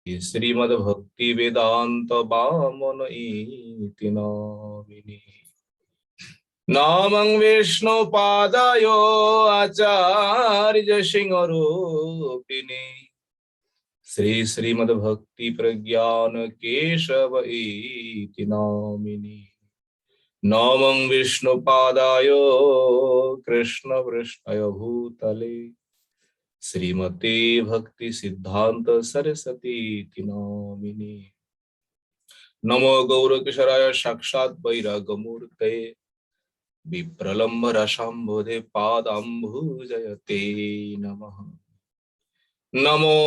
श्रीमद्भक्ति वेदांत वामन इति नामिनि नामं विष्णु पादायो आचार्य सिंहरूपिणी श्री श्रीमद्भक्ति प्रज्ञान केशव इति नामिनि नामं विष्णु पादाय कृष्ण पृष्ठाय भूतले श्रीमते भक्ति सिद्धांत सरस्वती नामिनी नमो गौरकिशोराय साक्षात् वैरागमूर्ते विप्रलम्ब रसाम्बोधे पादाम्बुजयते नमः नमो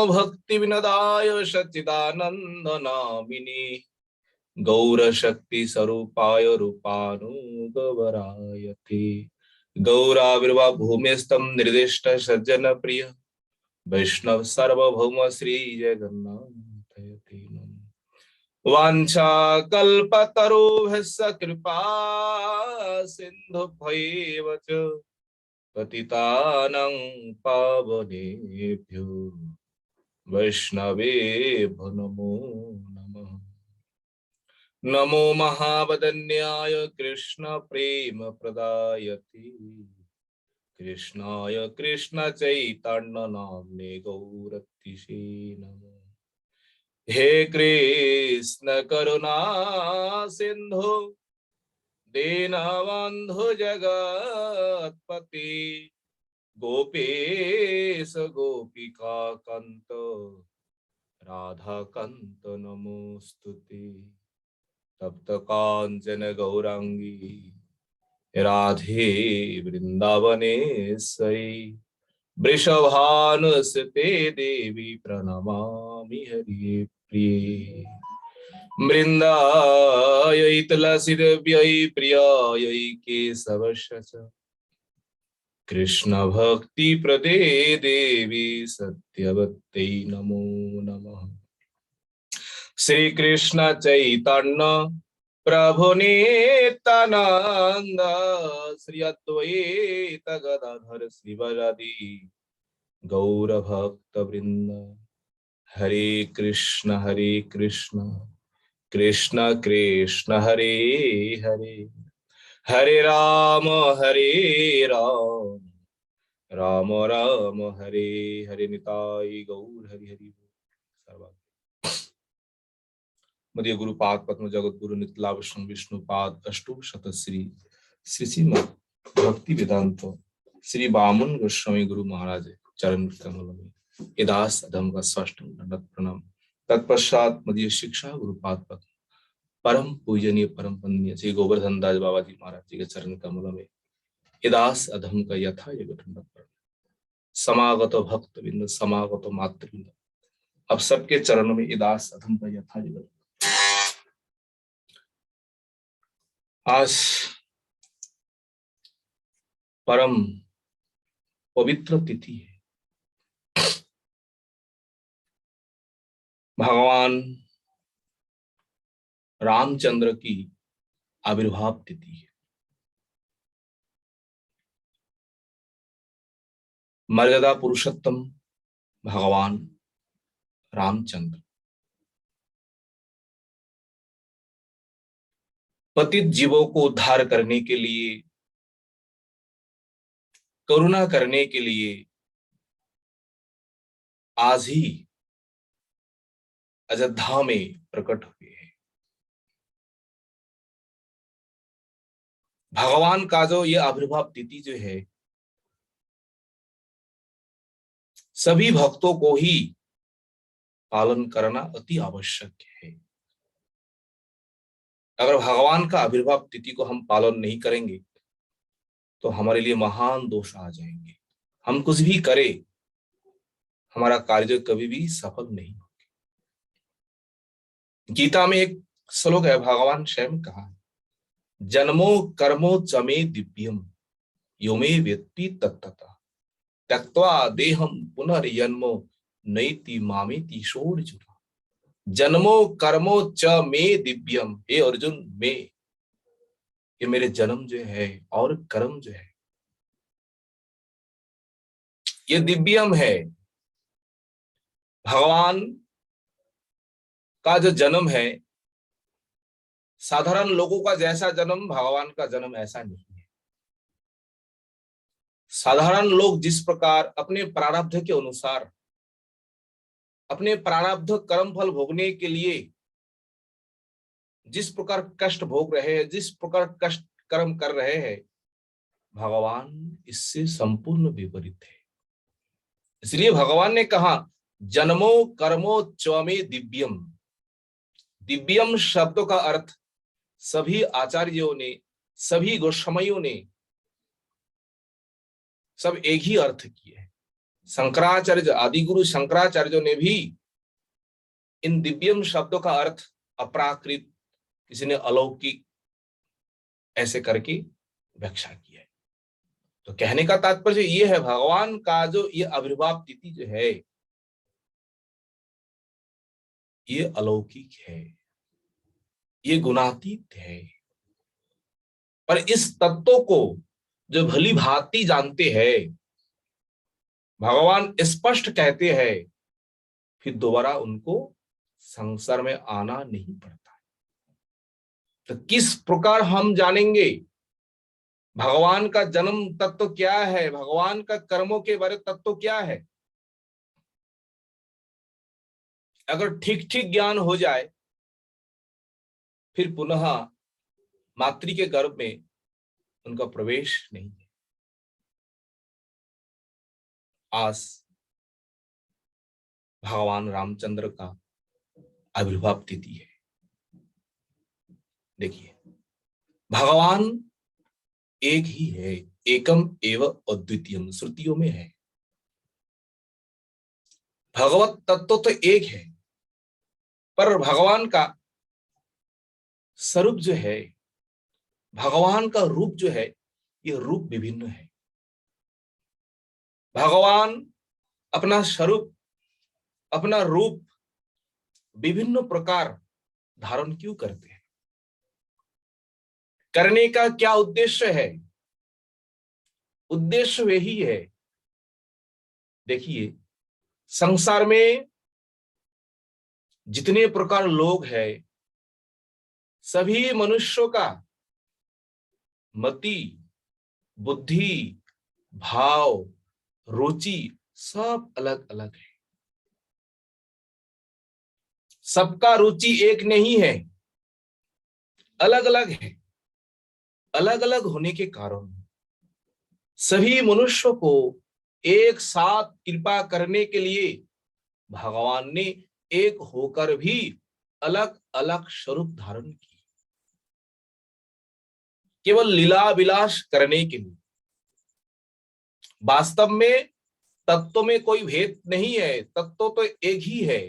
भक्ति विनदाय सच्चिदानंद नामिनी गौरशक्ति स्वरूपाय रूपानुगवरायते गौराविर्वा भूमिस्तम निर्दिष्ट सज्जन प्रिय वैष्णव सार्वभौम श्री जगन्नाथ वाञ्छा कल्पतरुभ्यश्च कृपा सिन्धुभ्यैव च पतितानां पावनेभ्यो वैष्णवेभ्यो नमो नमः नमो महावदन्याय कृष्ण प्रेम प्रदायते कृष्णाय कृष्ण चैतन्य नाम्ने गौरतिषे नमो हे कृष्ण करुणा सिंधु दीनबंधु जगत्पति गोपेश गोपिका कांत राधा कांत नमोस्तुते तप्त कांचन गौरांगी राधे वृंदावनेश्वरी वृषभानुसुते देवी प्रणमामि हरि प्रिये वृंदायै तुलसीदेव्यै प्रियायै केशवस्य च कृष्ण भक्ति प्रदे देवी सत्यवत्यै नमो नमः श्री कृष्ण चैतन्य प्रभु नित्यानंद श्री अद्वैत गदाधर श्रीवासादि गौर भक्त वृंद हरे कृष्ण कृष्ण कृष्ण हरे हरे हरे राम राम राम हरे हरे निताई गौर हरि हरि सर्वा मध्य गुरुपाद पद्म जगत गुरु नितलावश्रम विष्णुपाद अष्टो शत श्री श्रीमद् भक्ति वेदांत श्री बामन गोस्वामी गुरु महाराज चरण कमल में इदास अधम का स्पष्टम दंडवत प्रणाम तत्पश्चात मध्य शिक्षा गुरुपाद पद्म परम पूजनीय परम वंदनीय श्री गोवर्धन दास बाबा जी महाराज जी के चरण कमल में इदास अधम का यथा योग दंडवत प्रणाम समागत भक्त बिंद समागत मातृबिंद अब सबके चरणों में इदास अधम का यथा योग। आज परम पवित्र तिथि है, भगवान रामचंद्र की आविर्भाव तिथि है। मर्यादा पुरुषोत्तम भगवान रामचंद्र पतित जीवों को उद्धार करने के लिए, करुणा करने के लिए आज ही अयोध्या में प्रकट हुए हैं। भगवान का जो ये आविर्भाव तिथि जो है, सभी भक्तों को ही पालन करना अति आवश्यक है। अगर भगवान का आविर्भाव तिथि को हम पालन नहीं करेंगे तो हमारे लिए महान दोष आ जाएंगे। हम कुछ भी करें, हमारा कार्य कभी भी सफल नहीं होगा। गीता में एक श्लोक है, भगवान स्वयं कहा, जन्मो कर्मो चमे दिव्यम योमे वेत्ति तत्ततः त्यक्त्वा देहम पुनर्जन्मो नैति मामेति षोडशुरा। जन्मो कर्मो च मे दिव्यम, हे अर्जुन में, ये मेरे जन्म जो है और कर्म जो है ये दिव्यम है। भगवान का जो जन्म है, साधारण लोगों का जैसा जन्म भगवान का जन्म ऐसा नहीं है। साधारण लोग जिस प्रकार अपने प्रारब्ध के अनुसार अपने प्रारब्ध कर्म फल भोगने के लिए जिस प्रकार कष्ट भोग रहे हैं, जिस प्रकार कष्ट कर्म कर रहे हैं, भगवान इससे संपूर्ण विपरीत है। इसलिए भगवान ने कहा जन्मो कर्मो च्वमे दिव्यम। दिव्यम शब्द का अर्थ सभी आचार्यों ने, सभी गोस्वामियों ने सब एक ही अर्थ किए हैं। शंकराचार्य, आदि गुरु शंकराचार्यों ने भी इन दिव्यम शब्दों का अर्थ अपराकृत, किसी ने अलौकिक, ऐसे करके व्याख्या किया है। तो कहने का तात्पर्य ये है, भगवान का जो ये आविर्भाव तिथि जो है, ये अलौकिक है, ये गुणातीत है। पर इस तत्व को जो भली भांति जानते हैं, भगवान स्पष्ट कहते हैं, फिर दोबारा उनको संसार में आना नहीं पड़ता। तो किस प्रकार हम जानेंगे भगवान का जन्म तत्व क्या है, भगवान का कर्मों के बारे तत्व क्या है? अगर ठीक ठीक ज्ञान हो जाए, फिर पुनः मातृ के गर्भ में उनका प्रवेश नहीं है। आज भगवान रामचंद्र का आविर्भाव तिथि है। देखिए, भगवान एक ही है, एकम एव अद्वितीयम, श्रुतियों में है। भगवत तत्व तो एक है, पर भगवान का स्वरूप जो है, भगवान का रूप जो है, ये रूप विभिन्न है। भगवान अपना स्वरूप, अपना रूप विभिन्न प्रकार धारण क्यों करते हैं? करने का क्या उद्देश्य है? उद्देश्य वही है। देखिए, संसार में जितने प्रकार लोग हैं, सभी मनुष्यों का मति, बुद्धि, भाव, रुचि सब अलग अलग है। सबका रुचि एक नहीं है, अलग अलग है। अलग अलग होने के कारण सभी मनुष्यों को एक साथ कृपा करने के लिए भगवान ने एक होकर भी अलग अलग स्वरूप धारण की, केवल लीला विलास करने के लिए। वास्तव में तत्व में कोई भेद नहीं है, तत्व तो एक ही है।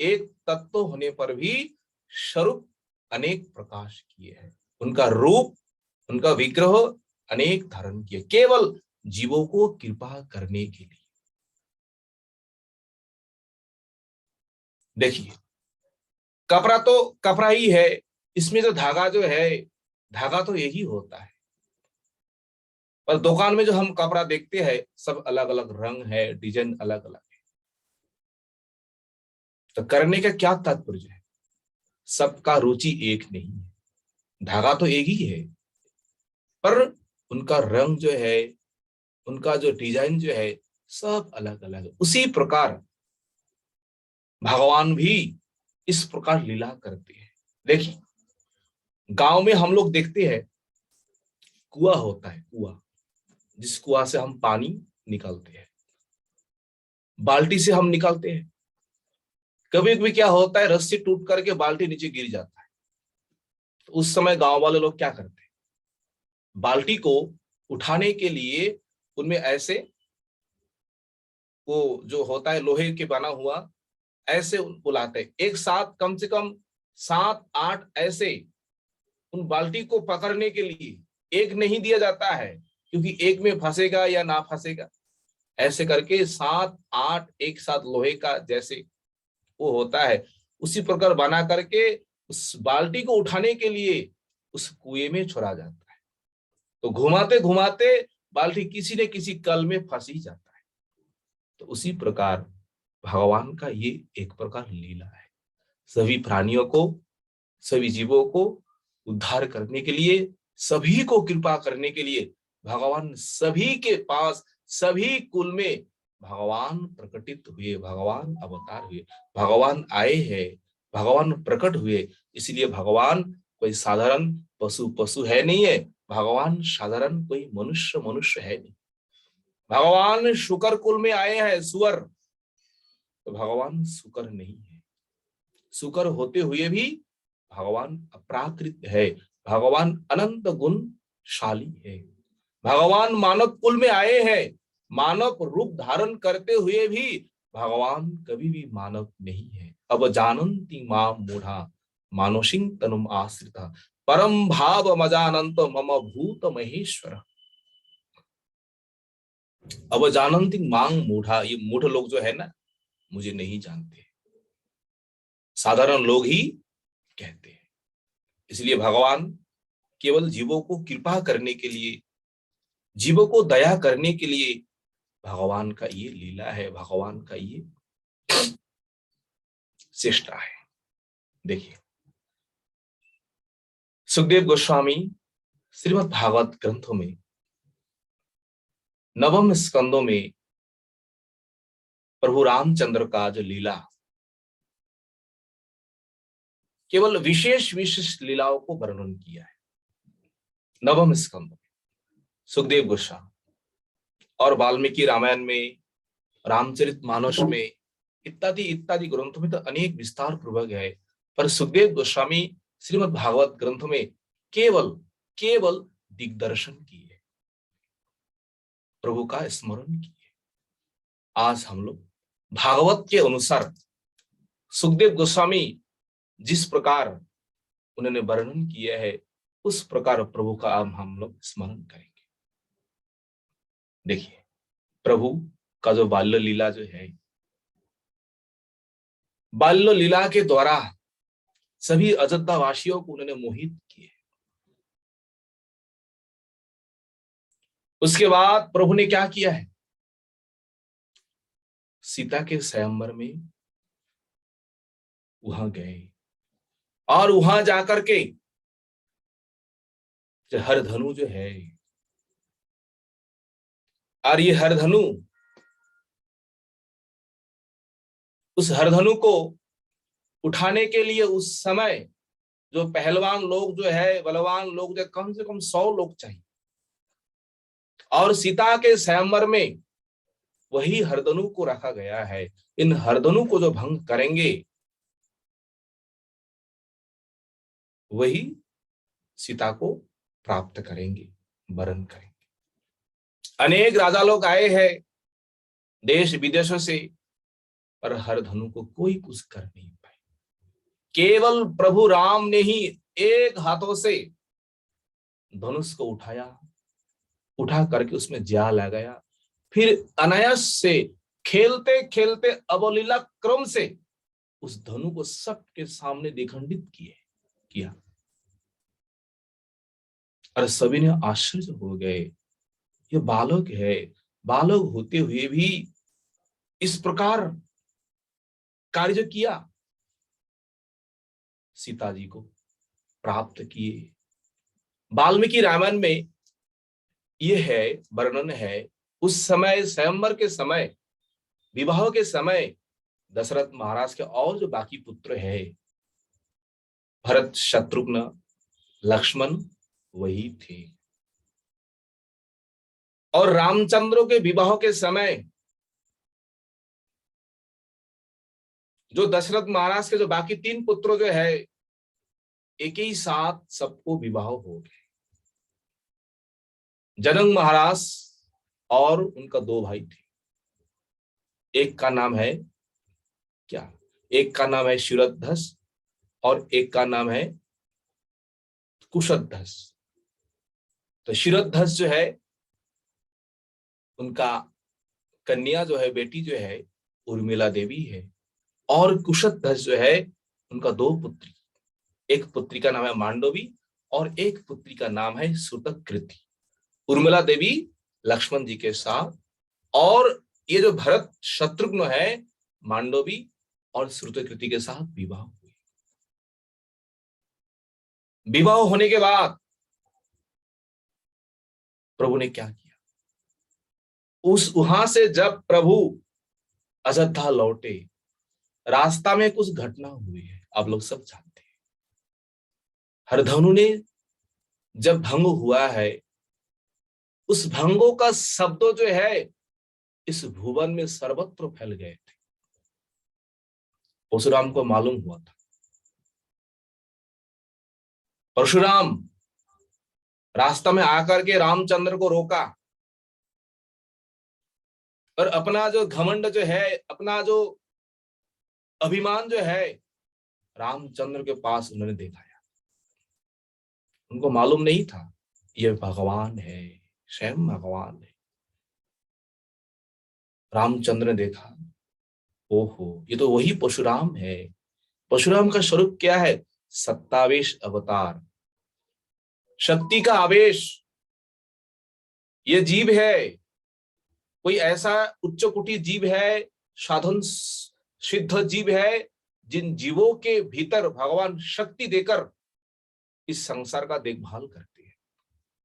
एक तत्व होने पर भी स्वरूप अनेक प्रकाश किए हैं, उनका रूप, उनका विग्रह अनेक धारण किए, केवल जीवों को कृपा करने के लिए। देखिए, कपड़ा तो कपड़ा ही है, इसमें जो धागा जो है, धागा तो यही होता है। पर दुकान में जो हम कपड़ा देखते हैं, सब अलग अलग रंग है, डिजाइन अलग अलग है। तो करने का क्या तात्पर्य है? सबका रुचि एक नहीं है, धागा तो एक ही है, पर उनका रंग जो है, उनका जो डिजाइन जो है, सब अलग अलग है। उसी प्रकार भगवान भी इस प्रकार लीला करते हैं। देखिए, गांव में हम लोग देखते हैं, कुआं होता है, कुआं, जिस कुआं से हम पानी निकालते हैं, बाल्टी से हम निकालते हैं। कभी कभी क्या होता है, रस्सी टूट करके बाल्टी नीचे गिर जाता है। तो उस समय गांव वाले लोग क्या करते हैं, बाल्टी को उठाने के लिए उनमें ऐसे वो जो होता है लोहे के बना हुआ, ऐसे उनको लाते हैं। एक साथ कम से कम 7-8 ऐसे उन बाल्टी को पकड़ने के लिए एक नहीं दिया जाता है, क्योंकि एक में फंसेगा या ना फंसेगा। ऐसे करके 7-8 एक साथ लोहे का जैसे वो होता है, उसी प्रकार बना करके उस बाल्टी को उठाने के लिए उस कुएं में छोड़ा जाता है। तो घुमाते घुमाते बाल्टी किसी न किसी कल में फंस ही जाता है। तो उसी प्रकार भगवान का ये एक प्रकार लीला है। सभी प्राणियों को, सभी जीवों को उद्धार करने के लिए, सभी को कृपा करने के लिए भगवान सभी के पास, सभी कुल में भगवान प्रकटित हुए, भगवान अवतार हुए, भगवान आए हैं, भगवान प्रकट हुए। इसलिए भगवान कोई साधारण पशु है नहीं है, भगवान साधारण कोई मनुष्य है नहीं। भगवान शुकर कुल में आए हैं, सुअर, तो भगवान शुकर नहीं है। शुकर होते हुए भी भगवान अपराकृत है, भगवान अनंत गुणशाली है। भगवान मानव कुल में आए हैं, मानव रूप धारण करते हुए भी भगवान कभी भी मानव नहीं है। अब जानन्ति मां मूढ़ा मानुषिं तनुम आश्रिता परम भाव मजानंत मम भूत महेश्वर। अब जानन्ति मां मूढ़ा, ये मूढ़ लोग जो है ना, मुझे नहीं जानते, साधारण लोग ही कहते हैं। इसलिए भगवान केवल जीवों को कृपा करने के लिए, जीवों को दया करने के लिए भगवान का ये लीला है, भगवान का ये चेष्टा है। देखिए, सुखदेव गोस्वामी श्रीमद् भागवत ग्रंथों में नवम स्कंदों में प्रभु रामचंद्र का जो लीला, केवल विशेष विशेष लीलाओं को वर्णन किया है नवम स्कंद में। सुखदेव गोस्वामी और वाल्मीकि रामायण में, रामचरितमानस में, इत्यादि इत्यादि ग्रंथों में तो अनेक विस्तार पूर्वक है, पर सुखदेव गोस्वामी श्रीमद् भागवत ग्रंथों में केवल केवल दिग्दर्शन किए, प्रभु का स्मरण किए। आज हम लोग भागवत के अनुसार सुखदेव गोस्वामी जिस प्रकार उन्होंने वर्णन किया है, उस प्रकार प्रभु का हम लोग स्मरण करेंगे। देखिए, प्रभु का जो बाल्य लीला जो है, बाल्य लीला के द्वारा सभी अयोध्या वासियों को उन्होंने मोहित किए। उसके बाद प्रभु ने क्या किया है, सीता के स्वयंवर में वहां गए और वहां जाकर के हरधनु जो है, और ये हरधनु, उस हरधनु को उठाने के लिए उस समय जो पहलवान लोग जो है, बलवान लोग जो, कम से कम 100 लोग चाहिए, और सीता के स्वयंवर में वही हरधनु को रखा गया है। इन हरधनु को जो भंग करेंगे वही सीता को प्राप्त करेंगे, वरण करेंगे। अनेक राजा लोग आए हैं देश विदेशों से, पर हरधनु को कोई कुछ कर नहीं पाए। केवल प्रभु राम ने ही एक हाथों से धनुष को उठाया, उठा करके उसमें जा लगाया, फिर अनायास से खेलते खेलते अवलीला क्रम से उस धनु को सबके सामने दिखंडित किया, और सभी ने आश्चर्य हो गए, ये बालक है, बालक होते हुए भी इस प्रकार कार्य जो किया, सीता जी को प्राप्त किए। वाल्मीकि रामायण में यह है, वर्णन है, उस समय स्वयंवर के समय, विवाह के समय दशरथ महाराज के और जो बाकी पुत्र है, भरत, शत्रुघ्न, लक्ष्मण, वही थे। और रामचंद्र के विवाह के समय जो दशरथ महाराज के जो बाकी 3 पुत्र जो है, एक ही साथ सबको विवाह हो गए। जनक महाराज और उनका 2 भाई थे, एक का नाम है क्या, एक का नाम है शिरध्वज और एक का नाम है कुशध्वज। तो शिरध्वज जो है, उनका कन्या जो है, बेटी जो है, उर्मिला देवी है, और कुशध्वज जो है, उनका 2 पुत्री, एक पुत्री का नाम है मांडवी और एक पुत्री का नाम है सुतकृति। उर्मिला देवी लक्ष्मण जी के साथ, और ये जो भरत शत्रुघ्न है, मांडवी और श्रुतकृति के साथ विवाह हुए। विवाह होने के बाद प्रभु ने क्या किया, उस वहां से जब प्रभु अयोध्या लौटे, रास्ता में कुछ घटना हुई है, आप लोग सब जानते हैं। हरधनु ने जब भंग हुआ है, उस भंगों का शब्द जो है इस भुवन में सर्वत्र फैल गए थे। परशुराम को मालूम हुआ था। परशुराम रास्ता में आकर के रामचंद्र को रोका और अपना जो घमंड जो है, अपना जो अभिमान जो है, रामचंद्र के पास उन्होंने दिखाया। उनको मालूम नहीं था ये भगवान है, स्वयं भगवान है। रामचंद्र ने देखा, ओहो ये तो वही परशुराम है। परशुराम का स्वरूप क्या है? सत्तावेश अवतार, शक्ति का आवेश। ये जीव है, कोई ऐसा उच्च कोटि जीव है, साधन सिद्ध जीव है, जिन जीवों के भीतर भगवान शक्ति देकर इस संसार का देखभाल करते हैं।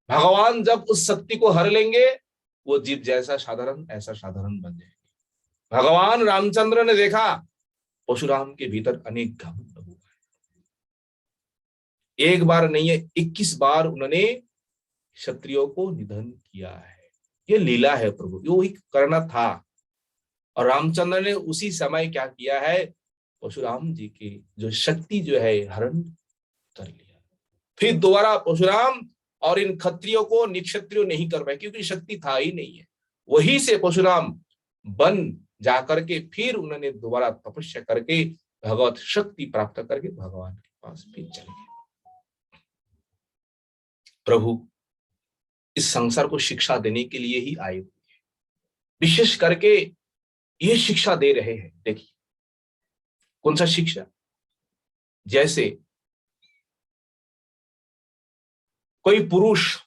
भगवान जब उस शक्ति को हर लेंगे, वो जीव जैसा साधारण ऐसा साधारण बन जाएंगे। भगवान रामचंद्र ने देखा परशुराम के भीतर अनेक घमंड हुआ है। एक बार नहीं है, 21 बार उन्होंने क्षत्रियों को निधन किया है। ये लीला है प्रभु, यो ही करना था। और रामचंद्र ने उसी समय क्या किया है, परशुराम जी की जो शक्ति जो है हरण कर लिया। फिर दोबारा परशुराम और इन क्षत्रियों को निक्षत्रियों नहीं कर पाए, क्योंकि शक्ति था ही नहीं है। वहीं से परशुराम वन जाकर के फिर उन्होंने दोबारा तपस्या करके भगवत शक्ति प्राप्त करके भगवान के पास फिर चले गए। प्रभु इस संसार को शिक्षा देने के लिए ही आए हुए हैं, विशेष करके ये शिक्षा दे रहे हैं। देखिए कौन सा शिक्षा? जैसे कोई पुरुष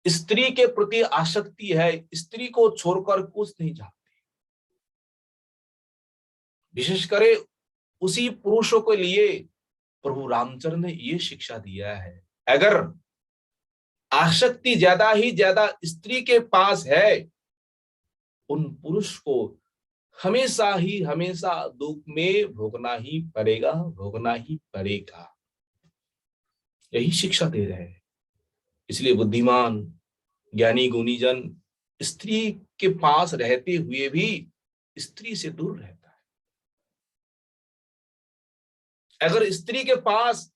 स्त्री के प्रति आसक्ति है, स्त्री को छोड़कर कुछ नहीं चाहते, विशेष करे उसी पुरुषों के लिए प्रभु रामचंद्र ने ये शिक्षा दिया है, अगर आसक्ति ज्यादा ही ज्यादा स्त्री के पास है, उन पुरुष को हमेशा ही हमेशा दुख में भोगना ही पड़ेगा, भोगना ही पड़ेगा। यही शिक्षा दे रहे हैं। इसलिए बुद्धिमान ज्ञानी गुणीजन स्त्री के पास रहते हुए भी स्त्री से दूर रहता है। अगर स्त्री के पास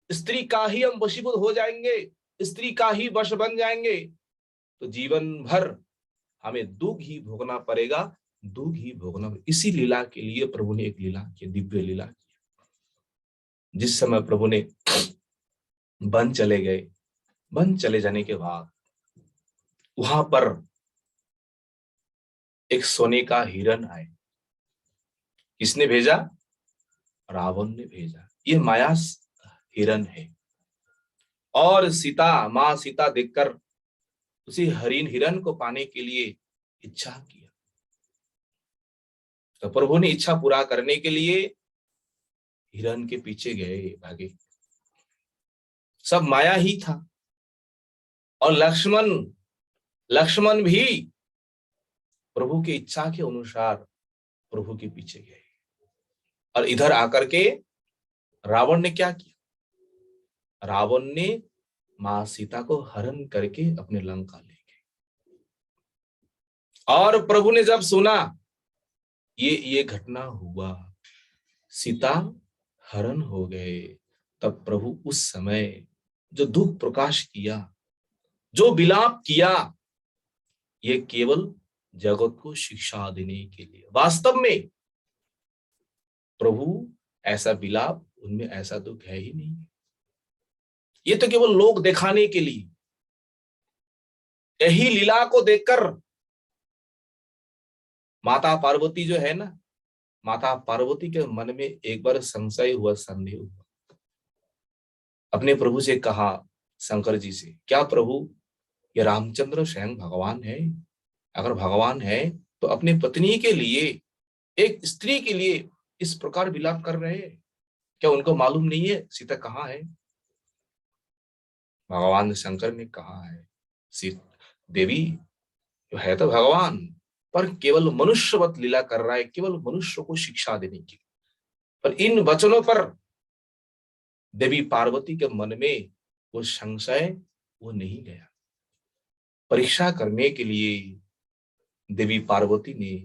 स्त्री का ही हम वशीभूत हो जाएंगे, स्त्री का ही वश बन जाएंगे, तो जीवन भर हमें दुख ही भोगना पड़ेगा, दुख ही भोगना। इसी लीला के लिए प्रभु ने एक लीला की, दिव्य लीला की। जिस समय प्रभु ने वन चले गए, वन चले जाने के बाद वहां पर एक सोने का हिरण आए। किसने भेजा? रावण ने भेजा। ये माया हिरण है। और सीता, मां सीता देखकर उसी हरिण हिरण को पाने के लिए इच्छा किया। तो प्रभु ने इच्छा पूरा करने के लिए हिरण के पीछे गए, भागे। सब माया ही था। और लक्ष्मण भी प्रभु की इच्छा के अनुसार प्रभु के पीछे गए। और इधर आकर के रावण ने क्या किया? रावण ने मां सीता को हरण करके अपने लंका ले गए। और प्रभु ने जब सुना ये घटना हुआ, सीता हरण हो गए, तब प्रभु उस समय जो दुख प्रकाश किया, जो विलाप किया, ये केवल जगत को शिक्षा देने के लिए। वास्तव में प्रभु ऐसा विलाप, उनमें ऐसा दुख है ही नहीं। ये तो केवल लोग दिखाने के लिए। यही लीला को देखकर माता पार्वती जो है ना, माता पार्वती के मन में एक बार संशय हुआ, संदेह हुआ। अपने प्रभु से कहा, शंकर जी से, क्या प्रभु ये रामचंद्र स्वयं भगवान है? अगर भगवान है तो अपनी पत्नी के लिए, एक स्त्री के लिए इस प्रकार विलाप कर रहे हैं। क्या उनको मालूम नहीं है सीता कहाँ है? भगवान शंकर ने कहा है, देवी है तो भगवान, पर केवल मनुष्यवत लीला कर रहा है, केवल मनुष्य को शिक्षा देने की। पर इन वचनों पर देवी पार्वती के मन में वो संशय वो नहीं गया। परीक्षा करने के लिए देवी पार्वती ने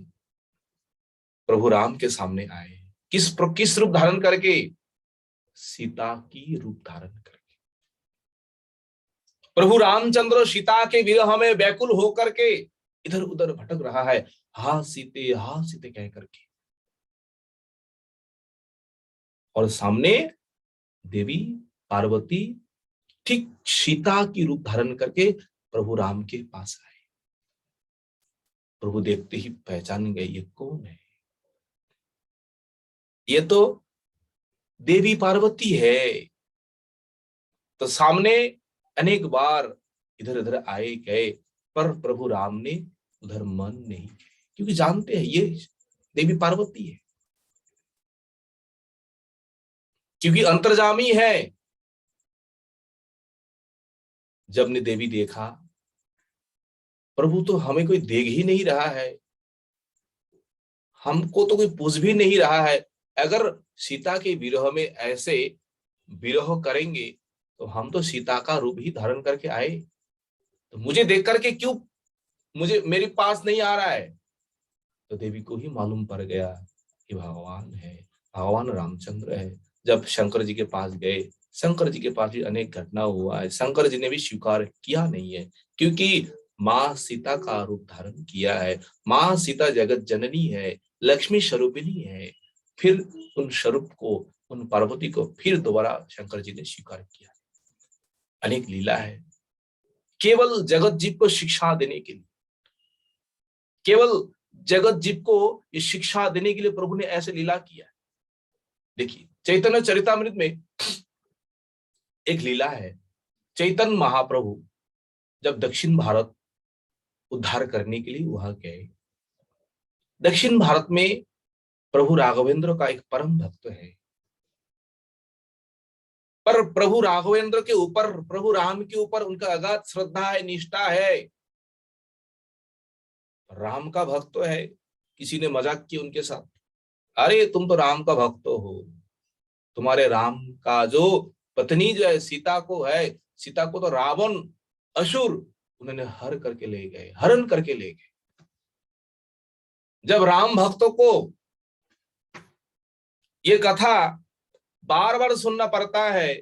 प्रभु राम के सामने आए। किस रूप धारण करके? सीता की रूप धारण करके। प्रभु रामचंद्र सीता के विरह में व्याकुल होकर के इधर उधर भटक रहा है, हा सीते कह करके। और सामने देवी पार्वती ठीक सीता की रूप धारण करके प्रभु राम के पास आए। प्रभु देखते ही पहचान गए, ये कौन है? ये तो देवी पार्वती है। तो सामने अनेक बार इधर उधर आए गए, पर प्रभु राम ने उधर मन नहीं गए, क्योंकि जानते हैं ये देवी पार्वती है, क्योंकि अंतर्जामी है। जब ने देवी देखा, प्रभु तो हमें कोई देख ही नहीं रहा है, हमको तो कोई पूछ भी नहीं रहा है। अगर सीता के विरह में ऐसे विरह करेंगे तो हम तो सीता का रूप ही धारण करके आए, तो मुझे देख करके क्यों मुझे मेरे पास नहीं आ रहा है? तो देवी को ही मालूम पड़ गया कि भगवान है, भगवान रामचंद्र है। जब शंकर जी के पास गए, शंकर जी के पास भी अनेक घटना हुआ है, शंकर जी ने भी स्वीकार किया नहीं है, क्योंकि माँ सीता का रूप धारण किया है। माँ सीता जगत जननी है, लक्ष्मी स्वरूपिणी है। फिर उन स्वरूप को, उन पार्वती को फिर दोबारा शंकर जी ने स्वीकार किया। अनेक लीला है, केवल जगत जीव को शिक्षा देने के लिए, केवल जगत जीव को ये शिक्षा देने के लिए प्रभु ने ऐसे लीला किया। देखिए चैतन्य चरितामृत में एक लीला है। चैतन्य महाप्रभु जब दक्षिण भारत उद्धार करने के लिए वहां गए, दक्षिण भारत में प्रभु राघवेंद्र का एक परम भक्त है, पर प्रभु राघवेंद्र के ऊपर, प्रभु राम के ऊपर उनका अगाध श्रद्धा है, निष्ठा है। राम का भक्त तो है। किसी ने मजाक किया उनके साथ, अरे तुम तो राम का भक्त हो, तुम्हारे राम का जो पत्नी जो है सीता को है, सीता को तो रावण असुर उन्होंने हरण करके ले गए। जब राम भक्तों को ये कथा बार बार सुनना पड़ता है,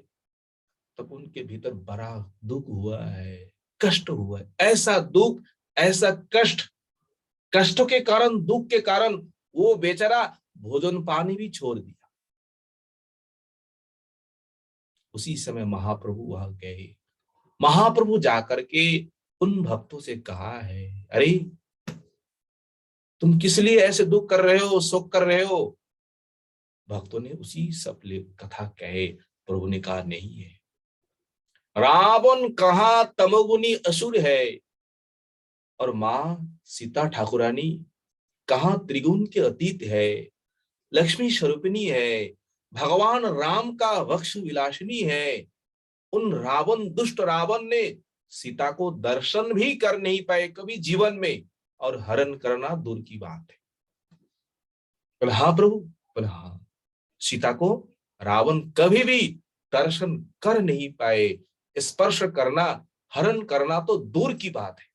तब उनके भीतर बड़ा दुख हुआ है, कष्ट हुआ है। ऐसा दुख, ऐसा कष्ट, कष्टों के कारण, दुख के कारण वो बेचारा भोजन पानी भी छोड़ दिया। उसी समय महाप्रभु वहां गए। महाप्रभु जाकर के उन भक्तों से कहा है, अरे तुम किस लिए ऐसे दुख कर रहे हो, शोक कर रहे हो? भक्तों ने उसी सब कथा कहे। प्रभु ने कहा, नहीं है, रावण कहाँ तमोगुनी असुर है, और माँ सीता ठाकुरानी कहाँ त्रिगुण के अतीत है, लक्ष्मी स्वरूपिणी है, भगवान राम का वक्ष विलासिनी है। उन रावण, दुष्ट रावण ने सीता को दर्शन भी कर नहीं पाए कभी जीवन में, और हरण करना दूर की बात है। बोले हाँ प्रभु, बोले हाँ, सीता को रावण कभी भी दर्शन कर नहीं पाए, स्पर्श करना, हरण करना तो दूर की बात है।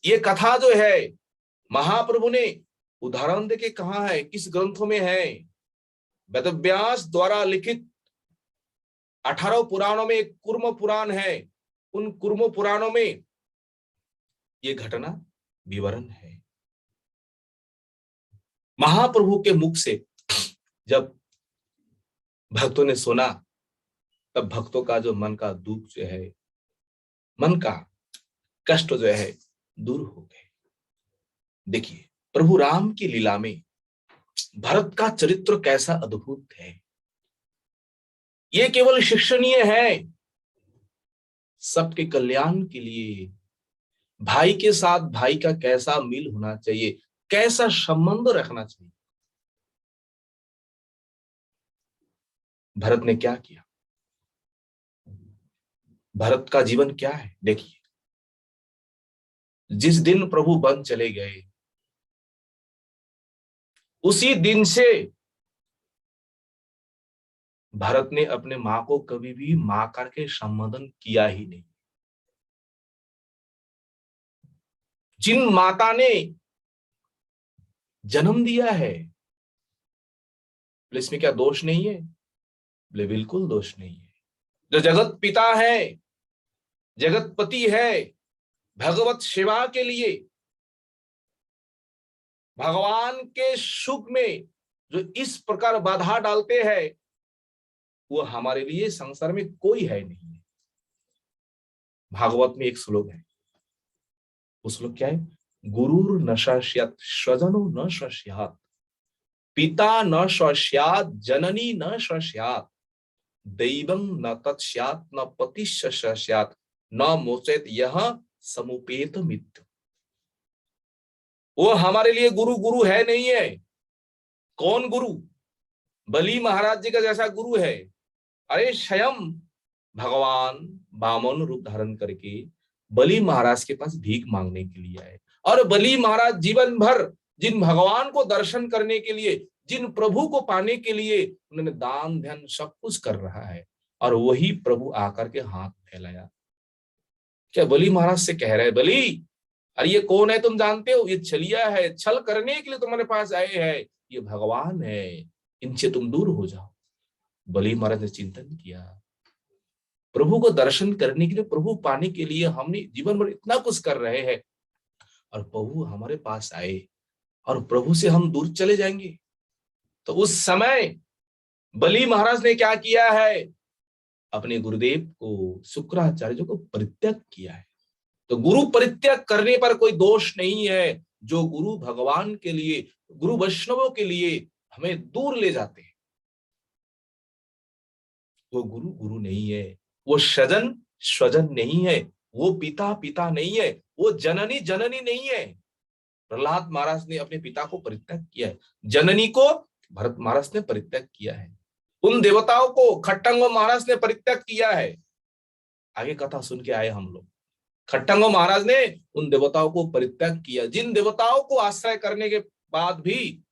ये कथा जो है महाप्रभु ने उदाहरण देके कहा है, किस ग्रंथों में है? वेदव्यास द्वारा लिखित 18 पुराणों में एक कूर्म पुराण है। उन कूर्म पुराणों में ये घटना विवरण है। महाप्रभु के मुख से जब भक्तों ने सुना, तब भक्तों का जो मन का दुख जो है, मन का कष्ट जो है, दूर हो गए। देखिए प्रभु राम की लीला में भरत का चरित्र कैसा अद्भुत है। ये केवल शिक्षणीय है, सबके कल्याण के लिए। भाई के साथ भाई का कैसा मिल होना चाहिए, कैसा संबंध रखना चाहिए। भरत ने क्या किया, भरत का जीवन क्या है। देखिए, जिस दिन प्रभु वन चले गए उसी दिन से भरत ने अपने मां को कभी भी मां करके संबोधन किया ही नहीं। जिन माता ने जन्म दिया है, इसमें क्या दोष नहीं है? बोले बिल्कुल दोष नहीं है। जो जगत पिता है, जगत पति है, भगवत सेवा के लिए, भगवान के सुख में जो इस प्रकार बाधा डालते हैं, वो हमारे लिए संसार में कोई है नहीं। भागवत में एक श्लोक है, वो श्लोक क्या है? गुरुर न शस्यात् स्वजनो न शस्यात्, पिता न शस्यात्, जननी न शस्यात्, दैवं न तत्स्यात्, न पतिश्च शस्यात्, न मोचेत यह समुपेत मित्यु। वो हमारे लिए गुरु गुरु है नहीं है। कौन गुरु? बलि महाराज जी का जैसा गुरु है। अरे स्वयं भगवान वामन रूप धारण करके बलि महाराज के पास भीख मांगने के लिए आए, और बलि महाराज जीवन भर जिन भगवान को दर्शन करने के लिए, जिन प्रभु को पाने के लिए उन्होंने दान ध्यान सब कुछ कर रहा है, और वही प्रभु आकर के हाथ फैलाया। क्या बलि महाराज से कह रहे हैं, बलि अरे ये कौन है तुम जानते हो? ये छलिया है, छल करने के लिए तुम्हारे पास आए हैं, ये भगवान है, इनसे तुम दूर हो जाओ। बलि महाराज ने चिंतन किया, प्रभु को दर्शन करने के लिए, प्रभु पाने के लिए हमने जीवन भर इतना कुछ कर रहे हैं, और प्रभु हमारे पास आए और प्रभु से हम दूर चले जाएंगे? तो उस समय बलि महाराज ने क्या किया है? अपने गुरुदेव को, शुक्राचार्य को परित्याग किया है। तो गुरु परित्याग करने पर कोई दोष नहीं है। जो गुरु भगवान के लिए, गुरु वैष्णवों के लिए हमें दूर ले जाते हैं, वो गुरु गुरु नहीं है, वो स्वजन स्वजन नहीं है, वो पिता पिता नहीं है, वो जननी जननी नहीं है। प्रहलाद महाराज ने अपने पिता को परित्याग किया है, जननी को भरत महाराज ने परित्याग किया है, उन देवताओं को खट्टंग महाराज ने परित्याग किया है। आगे कथा सुन के आए हम लोग। खट्टंग महाराज ने उन देवताओं को परित्याग किया, जिन देवताओं को आश्रय करने के बाद भी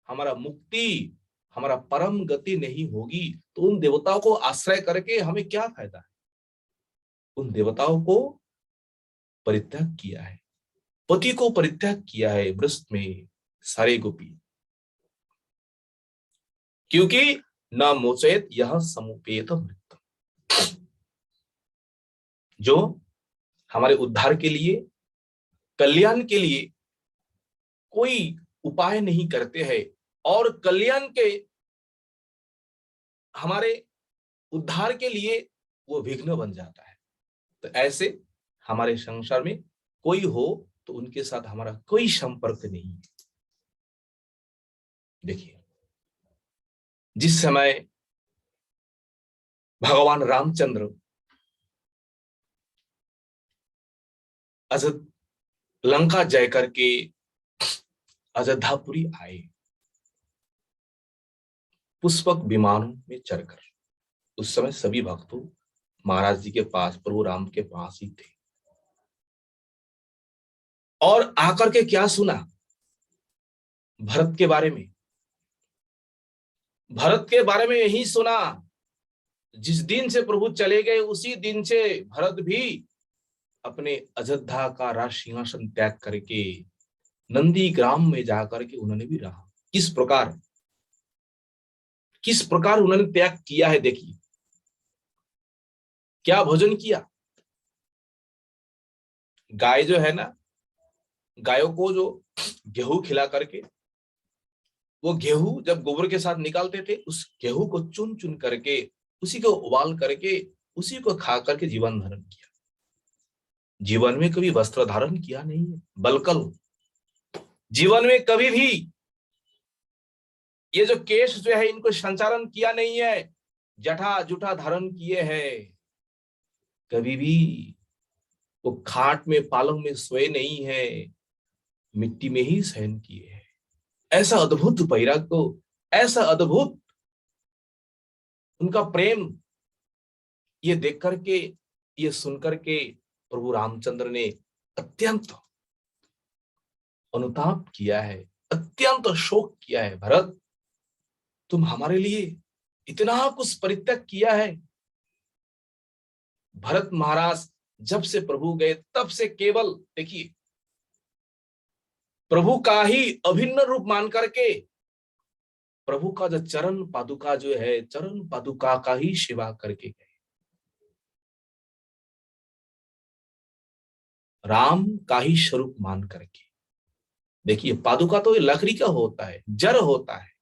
हमारा मुक्ति, हमारा परम गति नहीं होगी, तो उन देवताओं को आश्रय करके हमें क्या फायदा है? उन देवताओं को परित्याग किया है, पति को परित्याग किया है वृष्ट में सारे गोपी, क्योंकि न मोचेत यह समुपेत मृत्यु। जो हमारे उद्धार के लिए, कल्याण के लिए कोई उपाय नहीं करते हैं, और कल्याण के, हमारे उद्धार के लिए वो विघ्न बन जाता है। तो ऐसे हमारे संसार में कोई हो तो उनके साथ हमारा कोई संपर्क नहीं है। देखिए, जिस समय भगवान रामचंद्र लंका जय करके अयोध्यापुरी आए, पुष्पक विमानों में चढ़कर, उस समय सभी भक्तों महाराज जी के पास, प्रभु राम के पास ही थे, और आकर के क्या सुना भरत के बारे में? भरत के बारे में यही सुना, जिस दिन से प्रभु चले गए उसी दिन से भरत भी अपने अयोध्या का राज सिंहासन त्याग करके नंदी ग्राम में जाकर के उन्होंने भी रहा। किस प्रकार उन्होंने त्याग किया है। देखिए, क्या भोजन किया? गाय जो है ना, गायों को जो गेहूं खिला करके, वो गेहूं जब गोबर के साथ निकालते थे, उस गेहूं को चुन चुन करके, उसी को उबाल करके, उसी को खा करके जीवन धारण किया। जीवन में कभी वस्त्र धारण किया नहीं है, बल्कि जीवन में कभी भी ये जो केश जो है इनको संचालन किया नहीं है, जटा जुटा धारण किए हैं। कभी भी वो खाट में, पालंग में सोए नहीं है, मिट्टी में ही शयन किए हैं। ऐसा अद्भुत वैराग्य को, ऐसा अद्भुत उनका प्रेम ये देख करके, ये सुन करके प्रभु रामचंद्र ने अत्यंत अनुताप किया है, अत्यंत शोक किया है। भरत, तुम हमारे लिए इतना कुछ परित्याग किया है। भरत महाराज जब से प्रभु गए तब से केवल देखिए प्रभु का ही अभिन्न रूप मान करके प्रभु का जो चरण पादुका जो है, चरण पादुका का ही सेवा करके गए। राम का ही स्वरूप मान करके। देखिए पादुका तो ये लकड़ी का होता है, जड़ होता है।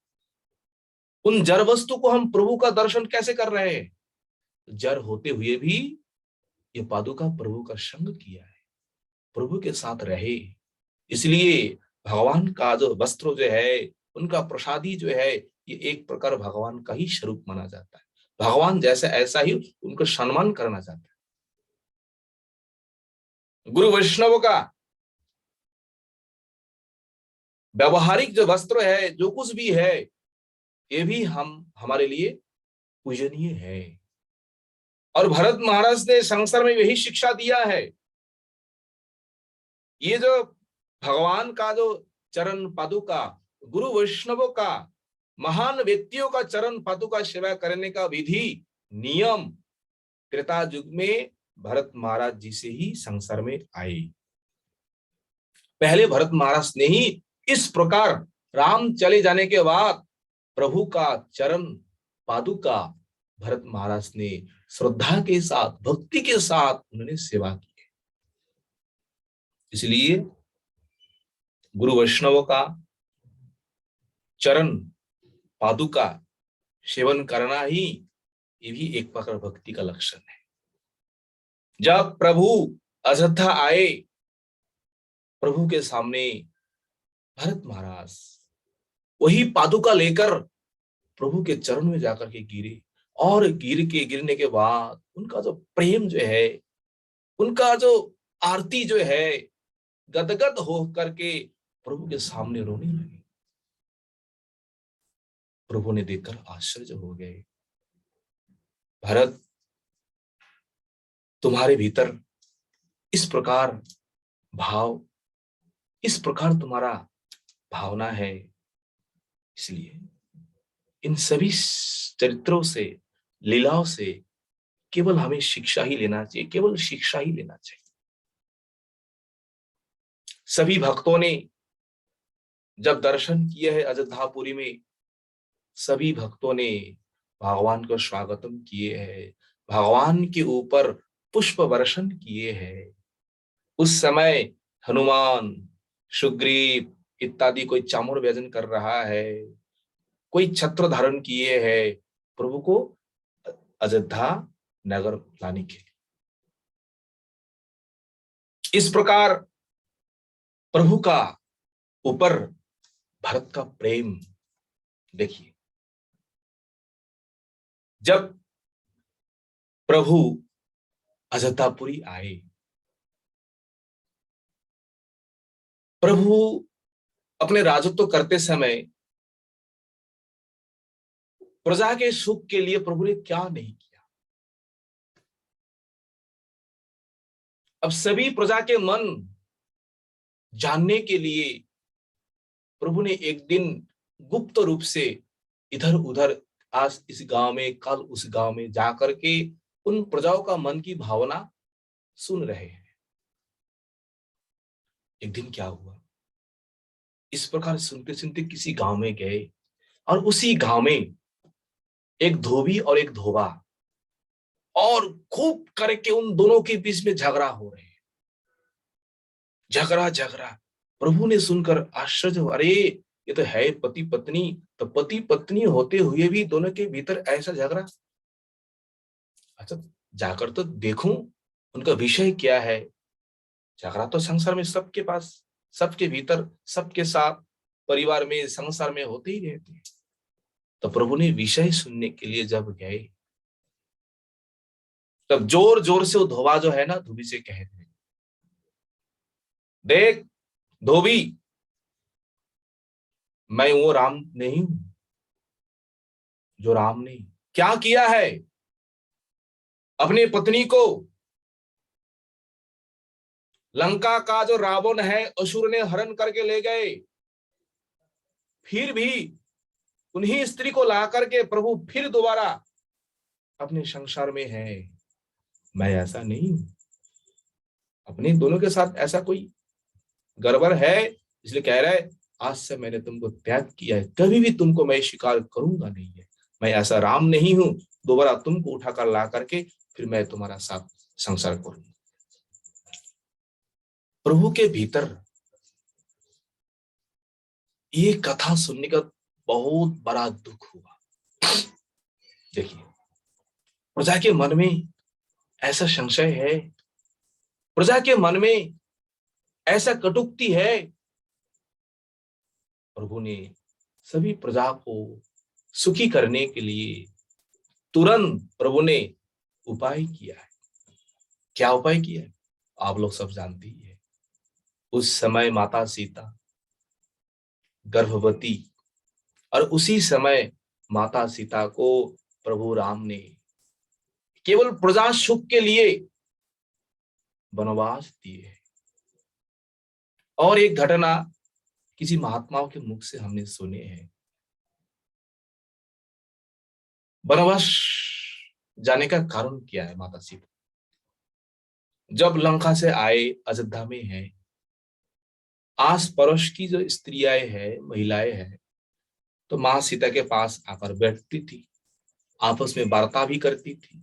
उन जड़ वस्तु को हम प्रभु का दर्शन कैसे कर रहे हैं? जड़ होते हुए भी ये पादुका प्रभु का संग किया है, प्रभु के साथ रहे। इसलिए भगवान का जो वस्त्र जो है, उनका प्रसादी जो है, ये एक प्रकार भगवान का ही स्वरूप माना जाता है। भगवान जैसे ऐसा ही उनको सम्मान करना चाहता है। गुरु वैष्णव का व्यवहारिक जो वस्त्र है, जो कुछ भी है, ये भी हमारे लिए पूजनीय है। और भरत महाराज ने संसार में यही शिक्षा दिया है। ये जो भगवान का जो चरण पादुका, गुरु वैष्णवों का, महान व्यक्तियों का चरण पादुका सेवा करने का विधि नियम त्रेता युग में भरत महाराज जी से ही संसार में आए। पहले भरत महाराज ने ही इस प्रकार राम चले जाने के बाद प्रभु का चरण पादुका भरत महाराज ने श्रद्धा के साथ, भक्ति के साथ उन्होंने सेवा की। इसलिए गुरु वैष्णव का चरण पादुका सेवन करना ही ये भी एक प्रकार भक्ति का लक्षण है। जब प्रभु अयोध्या आए, प्रभु के सामने भरत महाराज वही पादुका लेकर प्रभु के चरण में जाकर के गिरे, और गिरने के बाद उनका जो प्रेम जो है, उनका जो आरती जो है, गदगद हो करके प्रभु के सामने रोने लगे। प्रभु ने देखकर आश्चर्य हो गए। भरत, तुम्हारे भीतर इस प्रकार भाव, इस प्रकार तुम्हारा भावना है, इसलिए इन सभी चरित्रों से, लीलाओं से केवल हमें शिक्षा ही लेना चाहिए, केवल शिक्षा ही लेना चाहिए। सभी भक्तों ने जब दर्शन किए हैं अयोध्यापुरी में, सभी भक्तों ने भगवान को स्वागतम किए हैं, भगवान के ऊपर पुष्प वर्षण किए हैं। उस समय हनुमान, सुग्रीव इत्यादि कोई चामर व्यजन कर रहा है, कोई छत्र धारण किए है प्रभु को अयोध्या नगर लाने के लिए। इस प्रकार प्रभु का ऊपर भरत का प्रेम देखिए। जब प्रभु अयोध्यापुरी आए, प्रभु अपने राजत्व करते समय प्रजा के सुख के लिए प्रभु ने क्या नहीं किया। अब सभी प्रजा के मन जानने के लिए प्रभु ने एक दिन गुप्त रूप से इधर उधर, आज इस गांव में, कल उस गांव में जाकर के उन प्रजाओं का मन की भावना सुन रहे हैं। एक दिन क्या हुआ, इस प्रकार सुनते सुनते किसी गांव में गए, और उसी गांव में एक धोबी और एक धोबा, और खूब करके उन दोनों के बीच में झगड़ा हो रहे हैं। झगड़ा प्रभु ने सुनकर आश्चर्य हो, अरे ये तो है पति पत्नी, तो पति पत्नी होते हुए भी दोनों के भीतर ऐसा झगड़ा। अच्छा, जाकर तो देखूं उनका विषय क्या है। झगड़ा तो संसार में सबके पास, सबके भीतर, सबके साथ, परिवार में, संसार में होते ही रहते हैं। तो प्रभु ने विषय सुनने के लिए जब गए, तब जोर जोर से वो धोबा जो है ना, धोबी से कह रहे, देख धोबी, मैं वो राम नहीं हूं जो राम नहीं। क्या किया है, अपनी पत्नी को लंका का जो रावण है असुर ने हरण करके ले गए, फिर भी उन्हीं स्त्री को ला करके प्रभु फिर दोबारा अपने संसार में है। मैं ऐसा नहीं हूं, अपने दोनों के साथ ऐसा कोई गड़बड़ है, इसलिए कह रहा है आज से मैंने तुमको त्याग किया है, कभी भी तुमको मैं स्वीकार करूंगा नहीं है। मैं ऐसा राम नहीं हूं दोबारा तुमको उठाकर ला करके फिर मैं तुम्हारा साथ संसार करूंगा। प्रभु के भीतर ये कथा सुनने का बहुत बड़ा दुख हुआ। देखिए, प्रजा के मन में ऐसा संशय है, प्रजा के मन में ऐसा कटुक्ति है। प्रभु ने सभी प्रजा को सुखी करने के लिए तुरंत प्रभु ने उपाय किया है। क्या उपाय किया है आप लोग सब जानते ही है। उस समय माता सीता गर्भवती, और उसी समय माता सीता को प्रभु राम ने केवल प्रजा सुख के लिए वनवास दिए। और एक घटना किसी महात्माओं के मुख से हमने सुने हैं, वनवास जाने का कारण क्या है। माता सीता जब लंका से आए, अयोध्या में है, आस पड़ोस की जो स्त्रियां हैं, महिलाएं हैं, तो मां सीता के पास आकर बैठती थी, आपस में वार्ता भी करती थी।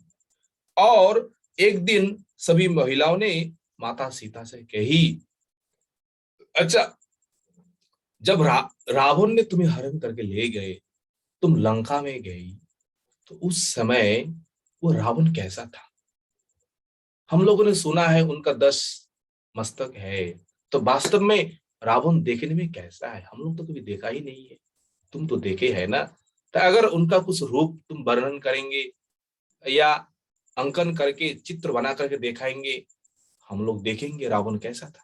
और एक दिन सभी महिलाओं ने माता सीता से कही, अच्छा जब रावण ने तुम्हें हरण करके ले गए, तुम लंका में गई, तो उस समय वो रावण कैसा था। हम लोगों ने सुना है उनका 10 मस्तक है, तो वास्तव में रावण देखने में कैसा है, हम लोग तो कभी देखा ही नहीं है, तुम तो देखे है ना। तो अगर उनका कुछ रूप तुम वर्णन करेंगे या अंकन करके चित्र बना करके दिखाएंगे, हम लोग देखेंगे रावण कैसा था।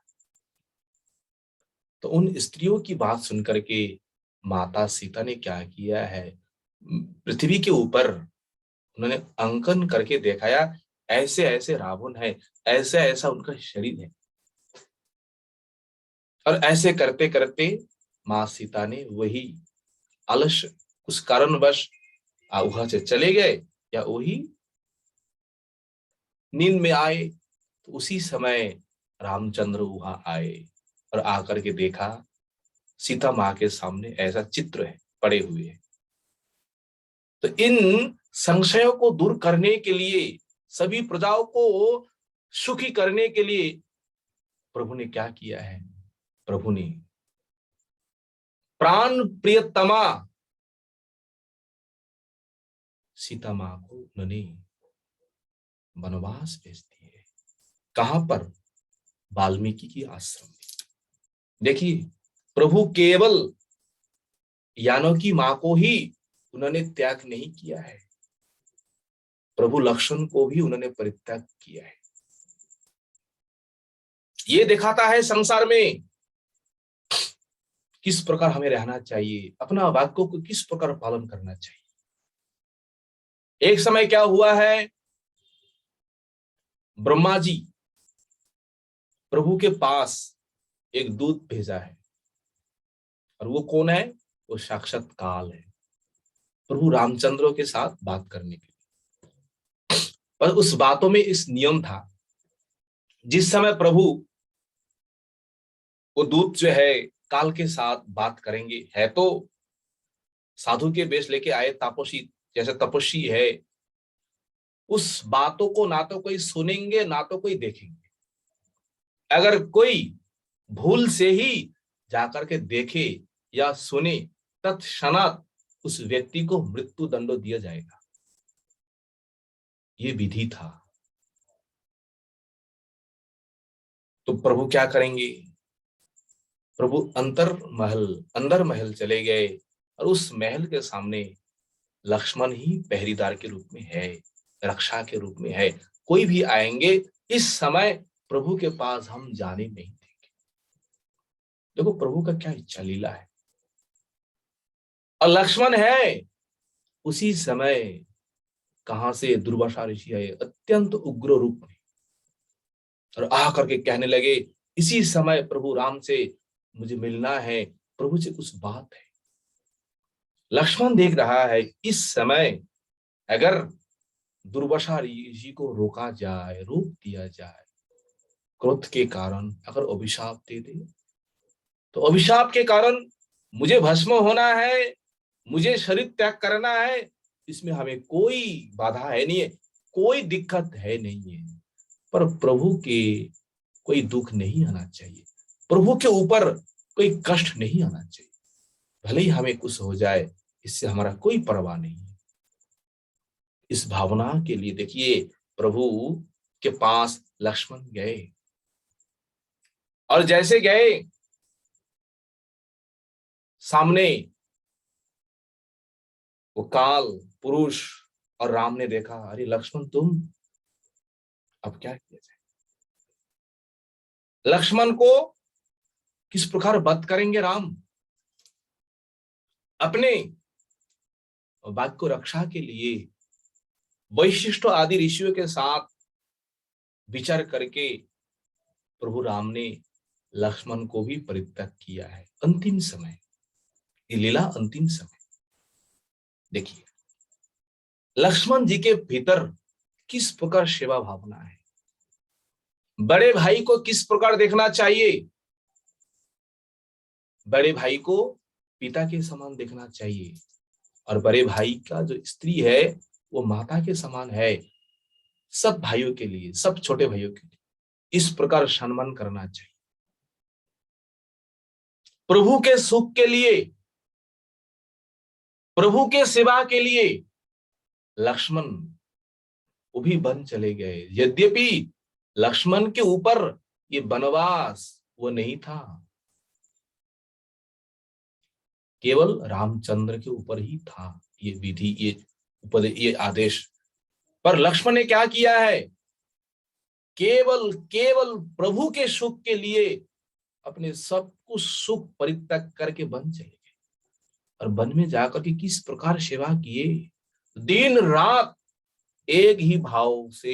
तो उन स्त्रियों की बात सुनकर के माता सीता ने क्या किया है, पृथ्वी के ऊपर उन्होंने अंकन करके दिखाया, ऐसे ऐसे रावण है, ऐसा ऐसा उनका शरीर है। और ऐसे करते करते माँ सीता ने वही आलस्य उस कारणवश वहां से चले गए, या वही नींद में आए। तो उसी समय रामचंद्र वहां आए और आकर के देखा सीता माँ के सामने ऐसा चित्र है, पड़े हुए है। तो इन संशयों को दूर करने के लिए, सभी प्रजाओं को सुखी करने के लिए प्रभु ने क्या किया है, प्रभु ने प्राण प्रियतमा सीता माँ को उन्होंने वनवास भेज दिए। कहां पर, वाल्मीकि की आश्रम में। देखिए, प्रभु केवल यानों की मां को ही उन्होंने त्याग नहीं किया है, प्रभु लक्ष्मण को भी उन्होंने परित्याग किया है। ये दिखाता है संसार में किस प्रकार हमें रहना चाहिए, अपना वाक्यों को किस प्रकार पालन करना चाहिए। एक समय क्या हुआ है, ब्रह्मा जी प्रभु के पास एक दूत भेजा है, और वो कौन है, वो साक्षात काल है, प्रभु रामचंद्र के साथ बात करने के लिए। पर उस बातों में इस नियम था, जिस समय प्रभु वो दूत जो है काल के साथ बात करेंगे, है तो साधु के वेश लेके आए, तापसी जैसे तपस्वी है, उस बातों को ना तो कोई सुनेंगे ना तो कोई देखेंगे। अगर कोई भूल से ही जाकर के देखे या सुने, तत्क्षणात उस व्यक्ति को मृत्यु दंड दिया जाएगा। ये विधि था। तो प्रभु क्या करेंगे, प्रभु अंदर महल चले गए, और उस महल के सामने लक्ष्मण ही पहरेदार के रूप में है, रक्षा के रूप में है। कोई भी आएंगे, इस समय प्रभु के पास हम जाने नहीं देंगे। देखो प्रभु का क्या इच्छा लीला है। और लक्ष्मण है, उसी समय कहां से दुर्वासा ऋषि आए अत्यंत उग्र रूप में, और आ करके कहने लगे इसी समय प्रभु राम से मुझे मिलना है, प्रभु से कुछ बात है। लक्ष्मण देख रहा है इस समय अगर दुर्वासा ऋषि को रोका जाए, रोक दिया जाए, क्रोध के कारण अगर अभिशाप दे दे, तो अभिशाप के कारण मुझे भस्म होना है, मुझे शरीर त्याग करना है, इसमें हमें कोई बाधा है नहीं है, कोई दिक्कत है नहीं है। पर प्रभु के कोई दुख नहीं आना चाहिए, प्रभु के ऊपर कोई कष्ट नहीं आना चाहिए, भले ही हमें कुछ हो जाए, इससे हमारा कोई परवाह नहीं है। इस भावना के लिए देखिए प्रभु के पास लक्ष्मण गए, और जैसे गए सामने वो काल पुरुष, और राम ने देखा अरे लक्ष्मण तुम, अब क्या किया जाए। लक्ष्मण को किस प्रकार वध करेंगे राम, अपने बात को रक्षा के लिए वशिष्ठ आदि ऋषियों के साथ विचार करके प्रभु राम ने लक्ष्मण को भी परित्याग किया है अंतिम समय, ये लीला अंतिम समय। देखिए लक्ष्मण जी के भीतर किस प्रकार सेवा भावना है, बड़े भाई को किस प्रकार देखना चाहिए, बड़े भाई को पिता के समान देखना चाहिए, और बड़े भाई का जो स्त्री है वो माता के समान है। सब भाइयों के लिए, सब छोटे भाइयों के लिए इस प्रकार सम्मान करना चाहिए। प्रभु के सुख के लिए, प्रभु के सेवा के लिए लक्ष्मण वो भी वन चले गए। यद्यपि लक्ष्मण के ऊपर ये वनवास वो नहीं था, केवल रामचंद्र के ऊपर ही था ये विधि, ये आदेश। पर लक्ष्मण ने क्या किया है, केवल केवल प्रभु के सुख के लिए अपने सब कुछ सुख परित्याग करके वन चले गए, और वन में जाकर के किस प्रकार सेवा किए, दिन रात एक ही भाव से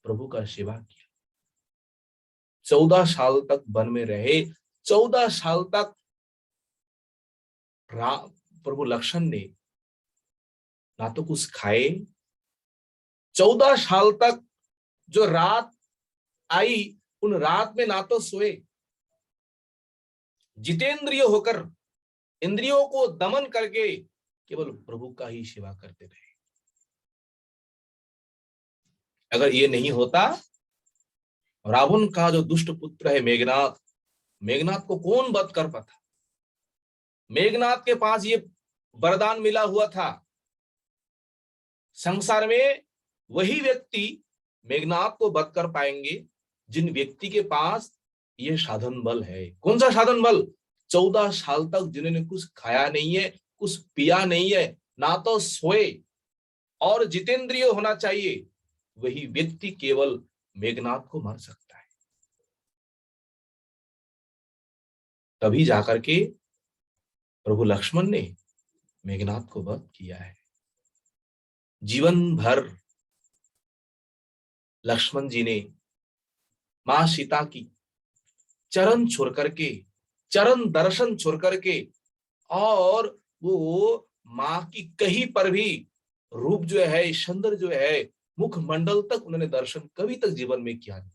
प्रभु का सेवा किया। 14 साल तक वन में रहे, 14 साल तक प्रभु लक्ष्मण ने ना तो कुछ खाए, 14 साल तक जो रात आई उन रात में ना तो सोए, जितेंद्रिय होकर इंद्रियों को दमन करके केवल प्रभु का ही सेवा करते रहे। अगर ये नहीं होता, रावण का जो दुष्ट पुत्र है मेघनाथ, मेघनाथ को कौन वध कर पाता। मेघनाथ के पास ये वरदान मिला हुआ था, संसार में वही व्यक्ति मेघनाथ को वध कर पाएंगे जिन व्यक्ति के पास ये साधन बल है। कौन सा साधन बल, 14 साल तक जिन्होंने कुछ खाया नहीं है, कुछ पिया नहीं है, ना तो सोए, और जितेंद्रिय होना चाहिए, वही व्यक्ति केवल मेघनाथ को मार सकता है। तभी जाकर के प्रभु लक्ष्मण ने मेघनाथ को वध किया है। जीवन भर लक्ष्मण जी ने मां सीता की चरण छोड़ करके, चरण दर्शन छोड़ करके, और वो मां की कहीं पर भी रूप जो है, सुंदर जो है, मुख मंडल तक उन्होंने दर्शन कभी तक जीवन में किया नहीं।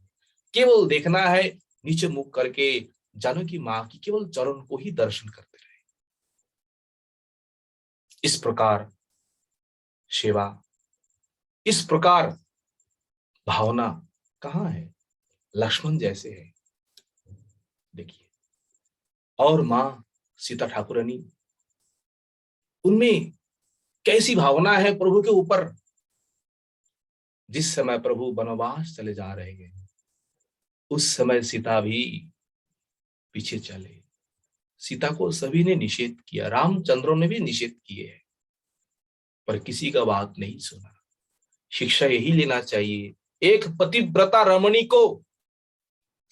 केवल देखना है नीचे मुख करके, जानो कि मां की केवल चरण को ही दर्शन करते रहे। इस प्रकार सेवा, इस प्रकार भावना कहाँ है, लक्ष्मण जैसे है। देखिए, और मां सीता ठाकुरानी, उनमें कैसी भावना है प्रभु के ऊपर। जिस समय प्रभु वनवास चले जा रहे हैं, उस समय सीता भी पीछे चले। सीता को सभी ने निषेध किया, रामचंद्र ने भी निषेध किए हैं, पर किसी का बात नहीं सुना। शिक्षा यही लेना चाहिए, एक पतिव्रता रमणी को,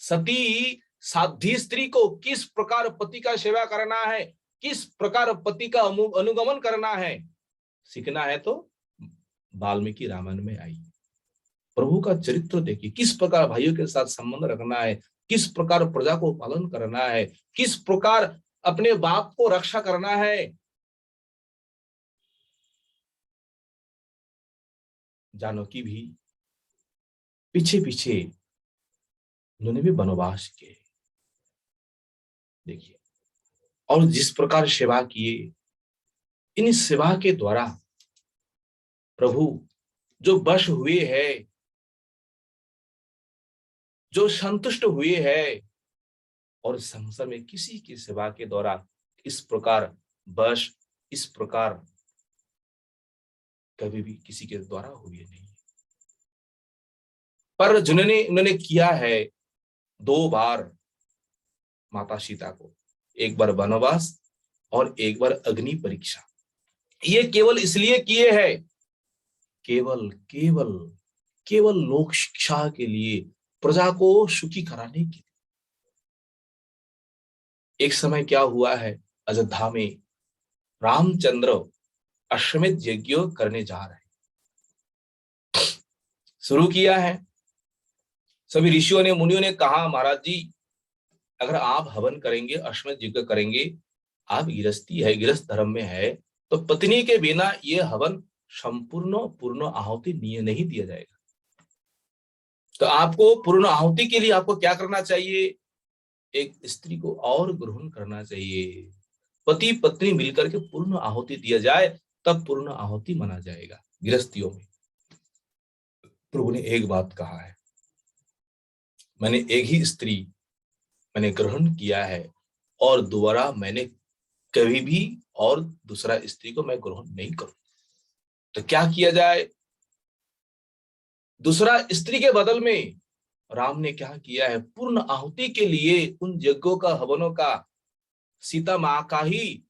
सती साध्वी स्त्री को किस प्रकार पति का सेवा करना है, किस प्रकार पति का अनुगमन करना है, सीखना है तो वाल्मीकि रामायण में आई। प्रभु का चरित्र देखिए, किस प्रकार भाइयों के साथ संबंध रखना है, किस प्रकार प्रजा को पालन करना है, किस प्रकार अपने बाप को रक्षा करना है। जानकी भी पीछे पीछे उन्होंने भी वनवास किए, देखिए, और जिस प्रकार सेवा किए, इन सेवा के द्वारा प्रभु जो वश हुए हैं, जो संतुष्ट हुए हैं, और संसार में किसी की सेवा के द्वारा इस प्रकार बस, इस प्रकार कभी भी किसी के द्वारा हुए नहीं। पर जिन्होंने उन्होंने किया है 2 बार माता सीता को, एक बार वनवास और एक बार अग्नि परीक्षा। ये केवल इसलिए किए हैं, केवल केवल केवल लोक शिक्षा के लिए, प्रजा को सुखी कराने के लिए। एक समय क्या हुआ है, अयोध्या में रामचंद्र अश्वमेध यज्ञ करने जा रहे हैं, शुरू किया है। सभी ऋषियों ने, मुनियों ने कहा, महाराज जी अगर आप हवन करेंगे, अश्वमेध यज्ञ करेंगे, आप गृहस्थी है, गृहस्थ धर्म में है, तो पत्नी के बिना ये हवन संपूर्ण पूर्ण आहुति नहीं दिया जाएगा। तो आपको पूर्ण आहुति के लिए आपको क्या करना चाहिए, एक स्त्री को और ग्रहण करना चाहिए, पति पत्नी मिलकर के पूर्ण आहुति दिया जाए, तब पूर्ण आहुति माना जाएगा गृहस्थियों में। प्रभु ने एक बात कहा है, मैंने एक ही स्त्री मैंने ग्रहण किया है, और दोबारा मैंने कभी भी और दूसरा स्त्री को मैं ग्रहण नहीं करूं। तो क्या किया जाए, दूसरा स्त्री के बदल में राम ने क्या किया है, पूर्ण आहुति के लिए उन यज्ञों का, हवनों का, सीता मां का ही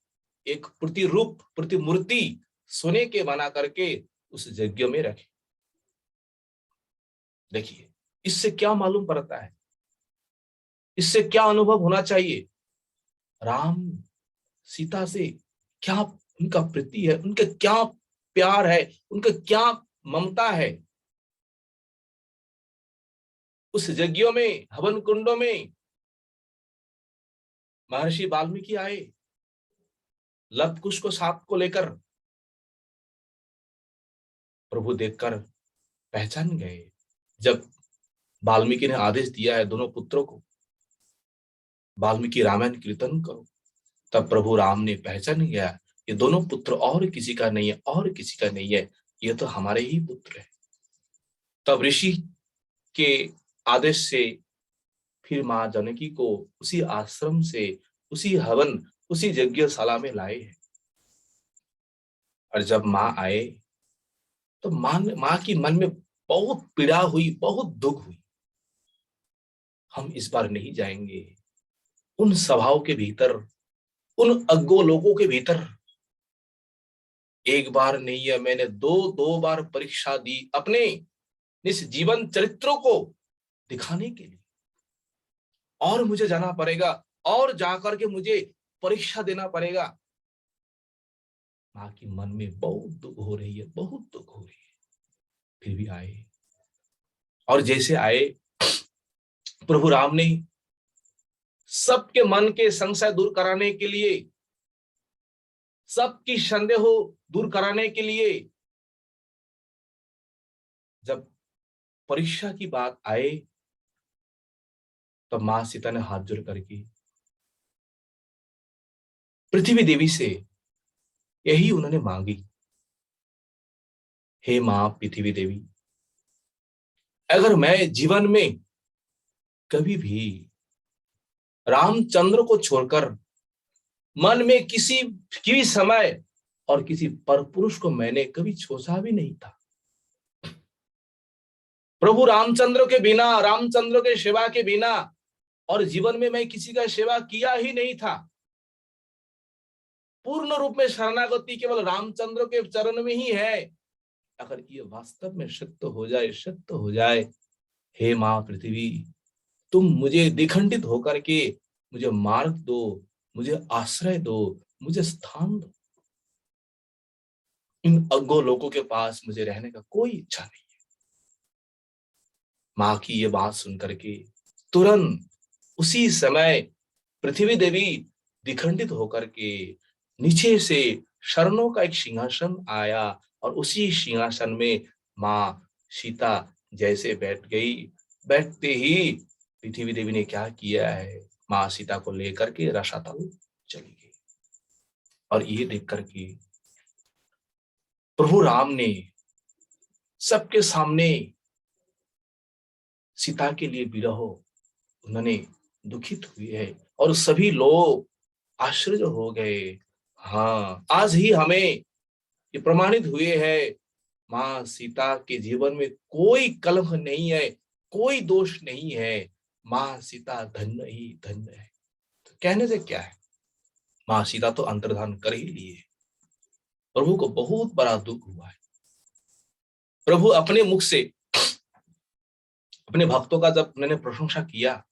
एक प्रतिरूप, प्रतिमूर्ति सोने के बना करके उस यज्ञ में रखे। देखिए इससे क्या मालूम पड़ता है, इससे क्या अनुभव होना चाहिए, राम सीता से क्या उनका प्रीति है, उनके क्या प्यार है, उनका क्या ममता है। उस यज्ञों में, हवन कुंडों में महर्षि वाल्मीकि आए, लव कुश को साथ को लेकर। प्रभु देखकर पहचान गए, जब वाल्मीकि ने आदेश दिया है दोनों पुत्रों को वाल्मीकि रामायण कीर्तन करो, तब प्रभु राम ने पहचान गया, ये दोनों पुत्र और किसी का नहीं है, और किसी का नहीं है, ये तो हमारे ही पुत्र है। तब ऋषि के आदेश से फिर मां जानकी को उसी आश्रम से, उसी हवन, उसी यज्ञशाला में लाए हैं। और जब मां आए तो मां की मन में बहुत पीड़ा हुई, बहुत दुख हुई। हम इस बार नहीं जाएंगे उन सभाओं के भीतर, उन अज्ञो लोगों के भीतर। एक बार नहीं है, मैंने दो बार परीक्षा दी अपने इस जीवन चरित्रों को दिखाने के लिए, और मुझे जाना पड़ेगा, और जाकर के मुझे परीक्षा देना पड़ेगा। मां की मन में बहुत दुख हो रही है, बहुत दुख हो रही है, फिर भी आए। और जैसे आए, प्रभु राम ने सबके मन के संशय दूर कराने के लिए, सबकी संदेह दूर कराने के लिए, जब परीक्षा की बात आए, तब मां सीता ने हाथ जोड़ करके पृथ्वी देवी से यही उन्होंने मांगी, हे मां पृथ्वी देवी, अगर मैं जीवन में कभी भी रामचंद्र को छोड़कर मन में किसी भी समय और किसी परपुरुष को मैंने कभी सोचा भी नहीं था, प्रभु रामचंद्र के बिना, रामचंद्र के सेवा के बिना, और जीवन में मैं किसी का सेवा किया ही नहीं था। पूर्ण रूप में शरणागति केवल रामचंद्र के चरण में ही है। अगर ये वास्तव में सत्य हो जाए, सत्य हो जाए, हे मां पृथ्वी, तुम मुझे दिखंडित होकर के मुझे मार्ग दो, मुझे आश्रय दो, मुझे स्थान दो। इन अगो लोगों के पास मुझे रहने का कोई इच्छा नहीं है। माँ की ये बात सुनकर के तुरंत उसी समय पृथ्वी देवी विखंडित होकर के नीचे से शरणों का एक सिंहासन आया और उसी सिंहासन में माँ सीता जैसे बैठ गई। बैठते ही पृथ्वी देवी ने क्या किया है, माँ सीता को लेकर के रसातल चली गई। और ये देख करके प्रभु राम ने सबके सामने सीता के लिए विरह उन्होंने दुखित हुए है और सभी लोग आश्चर्य हो गए। हाँ, आज ही हमें ये प्रमाणित हुए है माँ सीता के जीवन में कोई कलंक नहीं है, कोई दोष नहीं है। माँ सीता धन्य ही धन्य है। तो कहने से क्या है, माँ सीता तो अंतर्धान कर ही लिए। प्रभु को बहुत बड़ा दुख हुआ है। प्रभु अपने मुख से अपने भक्तों का जब उन्होंने प्रशंसा किया,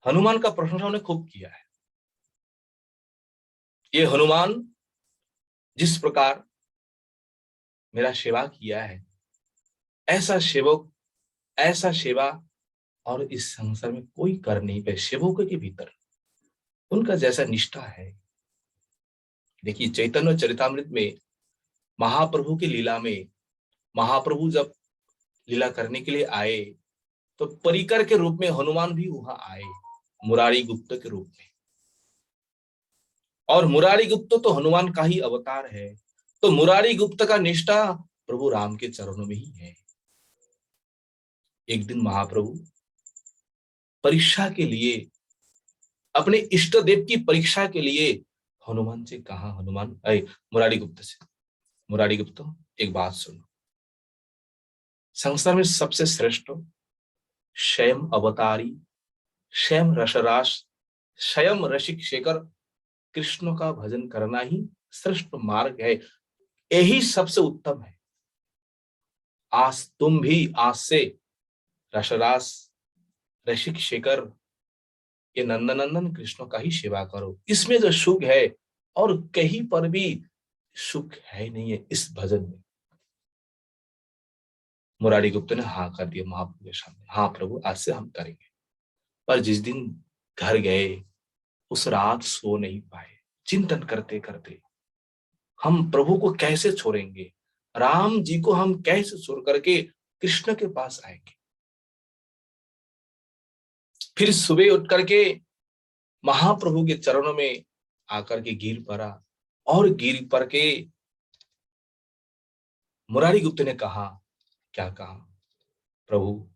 हनुमान का प्रशंसा उन्हें खूब किया है। ये हनुमान जिस प्रकार मेरा सेवा किया है, ऐसा सेवक, ऐसा सेवा और इस संसार में कोई कर नहीं पाए। सेवकों के भीतर उनका जैसा निष्ठा है। देखिए चैतन्य चरितामृत में महाप्रभु की लीला में महाप्रभु जब लीला करने के लिए आए तो परिकर के रूप में हनुमान भी वहां आए, मुरारी गुप्त के रूप में। और मुरारी गुप्त तो हनुमान का ही अवतार है। तो मुरारी गुप्त का निष्ठा प्रभु राम के चरणों में ही है। एक दिन महाप्रभु परीक्षा के लिए, अपने इष्ट देव की परीक्षा के लिए हनुमान से कहा, हनुमान मुरारी गुप्त से, मुरारी गुप्त एक बात सुनो, संसार में सबसे श्रेष्ठ स्वयं अवतारी, स्वयं रसरास, स्वयं रसिक शेखर कृष्ण का भजन करना ही श्रेष्ठ मार्ग है, यही सबसे उत्तम है। आज तुम भी आज से रसरास रसिक शेखर ये नंदनंदन कृष्ण का ही सेवा करो। इसमें जो सुख है और कहीं पर भी सुख है नहीं है इस भजन में। मुरारी गुप्त ने हाँ कर दिया महाप्रभु के सामने, हाँ प्रभु आज से हम करेंगे। पर जिस दिन घर गए उस रात सो नहीं पाए, चिंतन करते करते हम प्रभु को कैसे छोड़ेंगे, राम जी को हम कैसे छोड़ करके कृष्ण के पास आएंगे। फिर सुबह उठ करके महाप्रभु के चरणों में आकर के गिर पड़ा और गिर पड़ के मुरारी गुप्त ने कहा, क्या कहा, प्रभु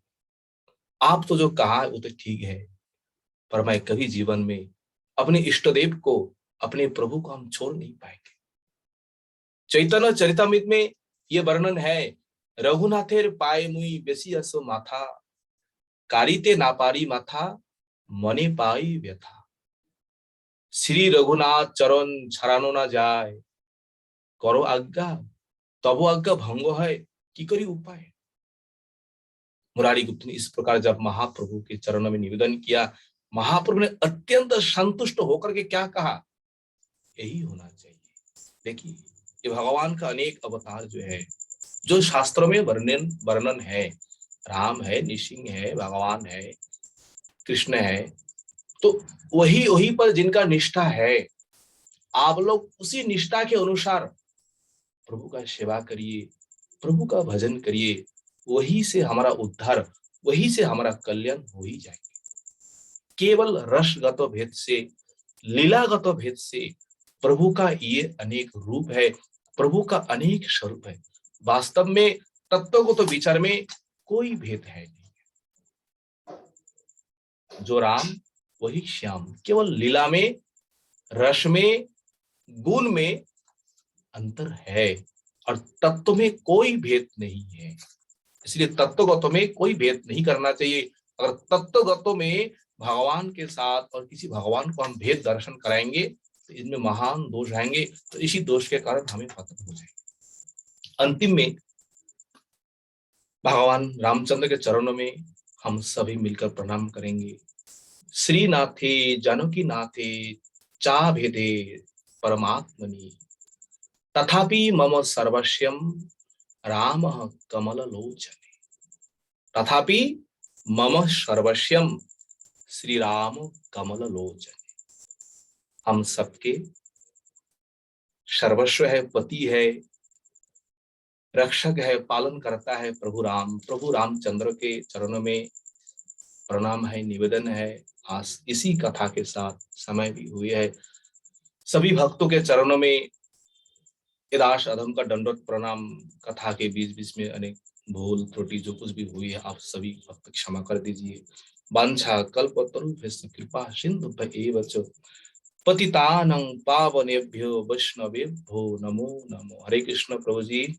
आप तो जो कहा वो तो ठीक है, पर मैं कभी जीवन में अपने इष्ट देव को, अपने प्रभु को हम छोड़ नहीं पाएंगे। चैतन्य चरितामृत में ये वर्णन है, रघुनाथेर पाए मुई बेसी असो माथा, कारिते ना पारी माथा, मने पाई व्यथा। श्री रघुनाथ चरण छाड़ानो ना जाए, करो आज्ञा तब आज्ञा भंग है, की करी उपाय। मुरारी गुप्त ने इस प्रकार जब महाप्रभु के चरणों में निवेदन किया, महाप्रभु ने अत्यंत संतुष्ट होकर के क्या कहा, यही होना चाहिए। देखिए ये भगवान का अनेक अवतार जो है, जो शास्त्रों में वर्णन है, राम है, नृसिंह है, भगवान है, कृष्ण है, तो वही वही पर जिनका निष्ठा है, आप लोग उसी निष्ठा के अनुसार प्रभु का सेवा करिए, प्रभु का भजन करिए, वही से हमारा उद्धार, वही से हमारा कल्याण हो ही जाएगा। केवल रसगत भेद से, लीलागत भेद से प्रभु का ये अनेक रूप है, प्रभु का अनेक स्वरूप है। वास्तव में तत्व को तो विचार में कोई भेद है नहीं। जो राम वही श्याम, केवल लीला में, रस में, गुण में अंतर है और तत्व में कोई भेद नहीं है। इसलिए तत्वगत में कोई भेद नहीं करना चाहिए। अगर तत्वगत में भगवान के साथ और किसी भगवान को हम भेद दर्शन कराएंगे तो इनमें महान दोष आएंगे, तो इसी दोष के कारण हमें पतन हो जाएंगे। अंतिम में भगवान रामचंद्र के चरणों में हम सभी मिलकर प्रणाम करेंगे। श्रीनाथे जानकी नाथे चा भेदे परमात्मनि, तथापि मम सर्वस्यम राम कमल लोचने। तथापि मम सर्वस्यम श्री राम कमल लोचने। हम सबके सर्वस्व है, पति है, रक्षक है, पालन करता है प्रभु राम। प्रभु रामचंद्र के चरणों में प्रणाम है, निवेदन है। आज इसी कथा के साथ समय भी हुई है, सभी भक्तों के चरणों में इदाश अधम का दंडवत प्रणाम। कथा के बीच बीच में अनेक भूल त्रुटि जो कुछ भी हुई है, आप सभी भक्त क्षमा कर दीजिए। वांछा कल्पतरुभ्यश्च कृपा सिन्धुभ्य च पतितानं पावनेभ्यो वैष्णवेभ्यो नमो नमो। हरे कृष्ण प्रभु जी।